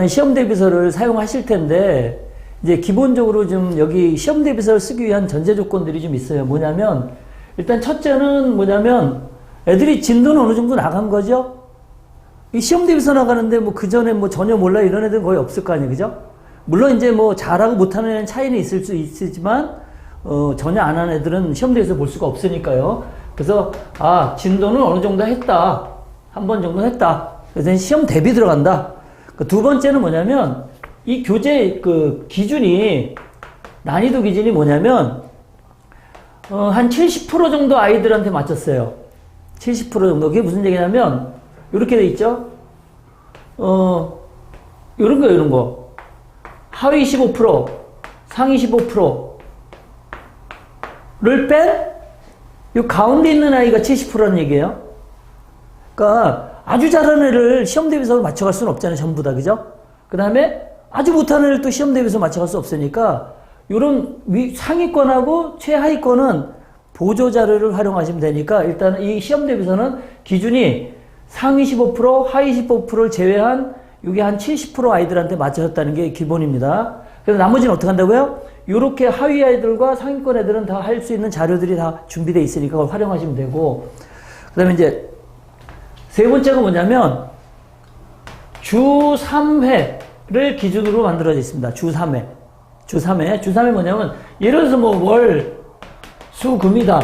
시험 대비서를 사용하실 텐데, 이제 기본적으로 좀 여기 시험 대비서를 쓰기 위한 전제 조건들이 좀 있어요. 뭐냐면, 일단 첫째는 뭐냐면, 애들이 진도는 어느 정도 나간 거죠? 이 시험 대비서 나가는데 뭐 그 전에 뭐 전혀 몰라 이런 애들은 거의 없을 거 아니에요. 그죠? 물론 이제 뭐 잘하고 못하는 애는 차이는 있을 수 있지만, 전혀 안 하는 애들은 시험 대비서 볼 수가 없으니까요. 그래서, 진도는 어느 정도 했다. 한 번 정도 했다. 그래서 시험 대비 들어간다. 두 번째는 뭐냐면, 이 교재 기준이, 난이도 기준이 뭐냐면, 한 70% 정도 아이들한테 맞췄어요. 70% 정도. 그게 무슨 얘기냐면, 이렇게 돼 있죠? 요런 거, 요런 거. 하위 15%, 상위 15%를 뺀, 요 가운데 있는 아이가 70%라는 얘기예요. 그러니까, 아주 잘하는 애를 시험 대비서로 맞춰갈 수는 없잖아요. 전부 다. 그죠? 그 다음에 아주 못하는 애를 또 시험 대비서 맞춰갈 수 없으니까 요런 상위권하고 최하위권은 보조 자료를 활용하시면 되니까 일단 이 시험 대비서는 기준이 상위 15%, 하위 15%를 제외한 이게 한 70% 아이들한테 맞춰졌다는 게 기본입니다. 그래서 나머지는 어떻게 한다고요? 요렇게 하위 아이들과 상위권 애들은 다 할 수 있는 자료들이 다 준비되어 있으니까 그걸 활용하시면 되고, 그 다음에 이제 세 번째가 뭐냐면 주 3회를 기준으로 만들어져 있습니다. 주 3회. 주 3회 뭐냐면 예를 들어서 뭐 월, 수, 금이다.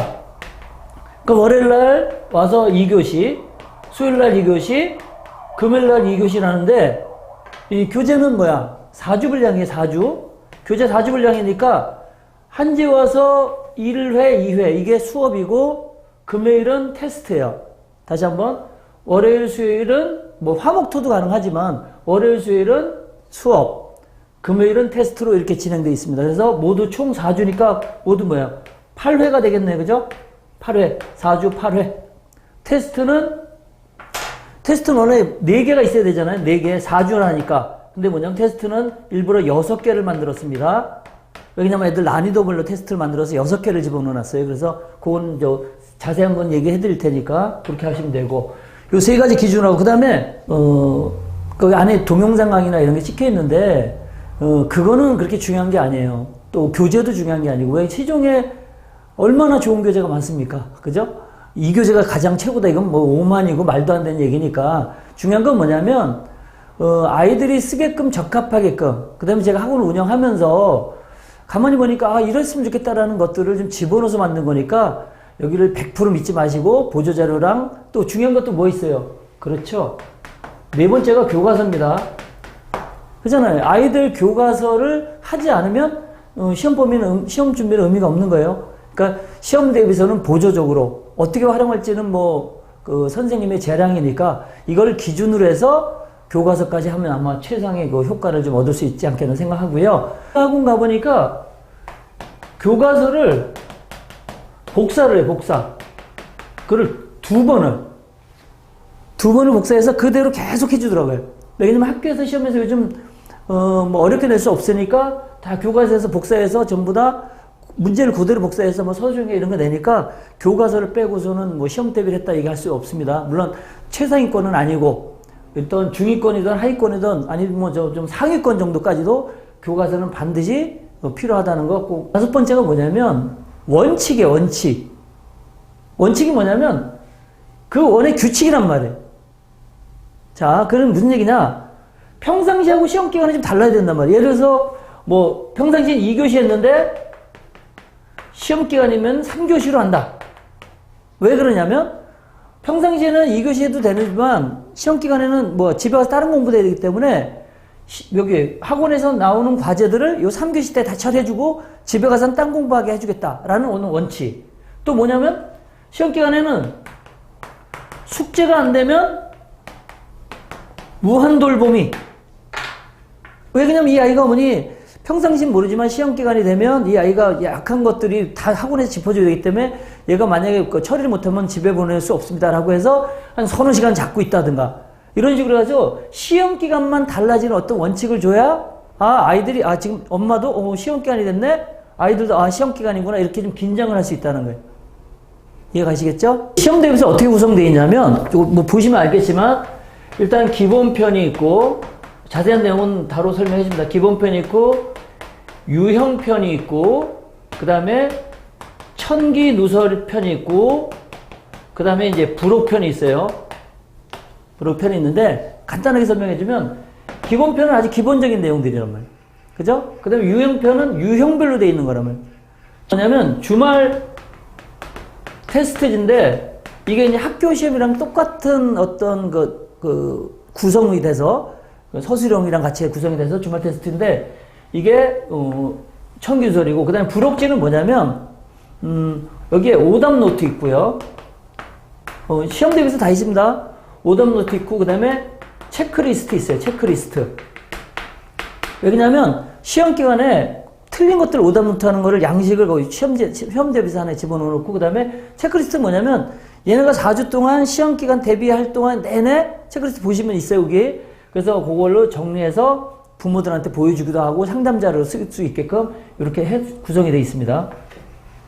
그 월요일 날 와서 2교시, 수요일 날 2교시, 금요일 날 2교시를 하는데 이 교재는 뭐야? 4주 분량이에요. 4주. 교재 4주 분량이니까 한 주 와서 1회, 2회 이게 수업이고 금요일은 테스트예요. 다시 한번 월요일, 수요일은 뭐 화목토도 가능하지만 월요일, 수요일은 수업, 금요일은 테스트로 이렇게 진행되어 있습니다. 그래서 모두 총 4주니까 모두 뭐야? 8회가 되겠네. 그죠? 8회. 4주 8회. 테스트는 원래 4개가 있어야 되잖아요. 4개. 4주를 하니까. 근데 뭐냐면 테스트는 일부러 6개를 만들었습니다. 왜냐면 애들 난이도별로 테스트를 만들어서 6개를 집어넣어 놨어요. 그래서 그건 자세히 한번 얘기해 드릴 테니까 그렇게 하시면 되고, 요 세 가지 기준하고, 그 다음에, 그 안에 동영상 강의나 이런 게 찍혀 있는데, 그거는 그렇게 중요한 게 아니에요. 또 교재도 중요한 게 아니고, 왜 시중에 얼마나 좋은 교재가 많습니까? 그죠? 이 교재가 가장 최고다. 이건 뭐 오만이고 말도 안 되는 얘기니까. 중요한 건 뭐냐면, 아이들이 쓰게끔 적합하게끔, 그 다음에 제가 학원을 운영하면서 가만히 보니까, 이랬으면 좋겠다라는 것들을 좀 집어넣어서 만든 거니까, 여기를 100% 믿지 마시고 보조자료랑 또 중요한 것도 뭐 있어요? 그렇죠. 네 번째가 교과서입니다. 그잖아요. 아이들 교과서를 하지 않으면 시험 준비는 의미가 없는 거예요. 그러니까 시험 대비서는 보조적으로 어떻게 활용할지는 그 선생님의 재량이니까 이걸 기준으로 해서 교과서까지 하면 아마 최상의 그 효과를 좀 얻을 수 있지 않겠나 생각하고요. 학원 가보니까 교과서를 복사를 해, 복사. 그걸 두 번을 복사해서 그대로 계속 해주더라고요. 왜냐면 학교에서 시험에서 요즘, 뭐 어렵게 낼 수 없으니까 다 교과서에서 복사해서 전부 다 문제를 그대로 복사해서 뭐 서술형에 이런 거 내니까 교과서를 빼고서는 뭐 시험 대비를 했다 얘기할 수 없습니다. 물론 최상위권은 아니고, 일단 중위권이든 하위권이든 아니면 뭐 좀 상위권 정도까지도 교과서는 반드시 필요하다는 거. 꼭. 다섯 번째가 뭐냐면, 원칙이에요, 원칙. 원칙이 뭐냐면, 그 원의 규칙이란 말이에요. 자, 그럼 무슨 얘기냐? 평상시하고 시험 기간이 좀 달라야 된단 말이에요. 예를 들어서, 뭐, 평상시엔 2교시 했는데, 시험 기간이면 3교시로 한다. 왜 그러냐면, 평상시에는 2교시 해도 되지만, 시험 기간에는 뭐, 집에 가서 다른 공부도 해야 되기 때문에, 여기 학원에서 나오는 과제들을 요 3교시 때 다 처리해주고 집에 가서는 딴 공부하게 해주겠다라는 원칙. 또 뭐냐면 시험 기간에는 숙제가 안 되면 무한 돌봄이. 왜 그러냐면 이 아이가 어머니 평상시는 모르지만 시험 기간이 되면 이 아이가 약한 것들이 다 학원에서 짚어줘야 되기 때문에 얘가 만약에 처리를 못하면 집에 보낼 수 없습니다라고 해서 한 서너 시간 잡고 있다든가 이런 식으로 해가지고 시험 기간만 달라지는 어떤 원칙을 줘야 아이들이 지금 엄마도 시험 기간이 됐네? 아이들도 시험 기간이구나 이렇게 좀 긴장을 할 수 있다는 거예요. 이해가시겠죠? 시험 대비서 어떻게 구성되어 있냐면 뭐 보시면 알겠지만 일단 기본편이 있고 자세한 내용은 바로 설명해 줍니다. 기본편이 있고, 유형편이 있고, 그 다음에 천기 누설편이 있고, 그 다음에 이제 부록편이 있어요. 부록편이 있는데, 간단하게 설명해 주면, 기본편은 아주 기본적인 내용들이란 말이에요. 그죠? 그 다음에 유형편은 유형별로 되어 있는 거란 말이에요. 뭐냐면, 주말 테스트인데, 이게 이제 학교 시험이랑 똑같은 어떤 구성이 돼서, 서술형이랑 같이 구성이 돼서 주말 테스트인데, 이게, 청규설이고, 그 다음에 부록지는 뭐냐면, 여기에 오답 노트 있고요. 시험 대비서 다 있습니다. 오답 노트 있고, 그 다음에 체크리스트 있어요. 체크리스트. 왜냐면, 시험 기간에 틀린 것들 오답 노트 하는 거를 양식을 거의 시험 대비서 하나에 집어넣어 놓고, 그 다음에 체크리스트는 뭐냐면, 얘네가 4주 동안 시험 기간 대비할 동안 내내 체크리스트 보시면 있어요, 여기. 그래서 그걸로 정리해서 부모들한테 보여주기도 하고 상담자를 쓸 수 있게끔 이렇게 구성이 되어 있습니다.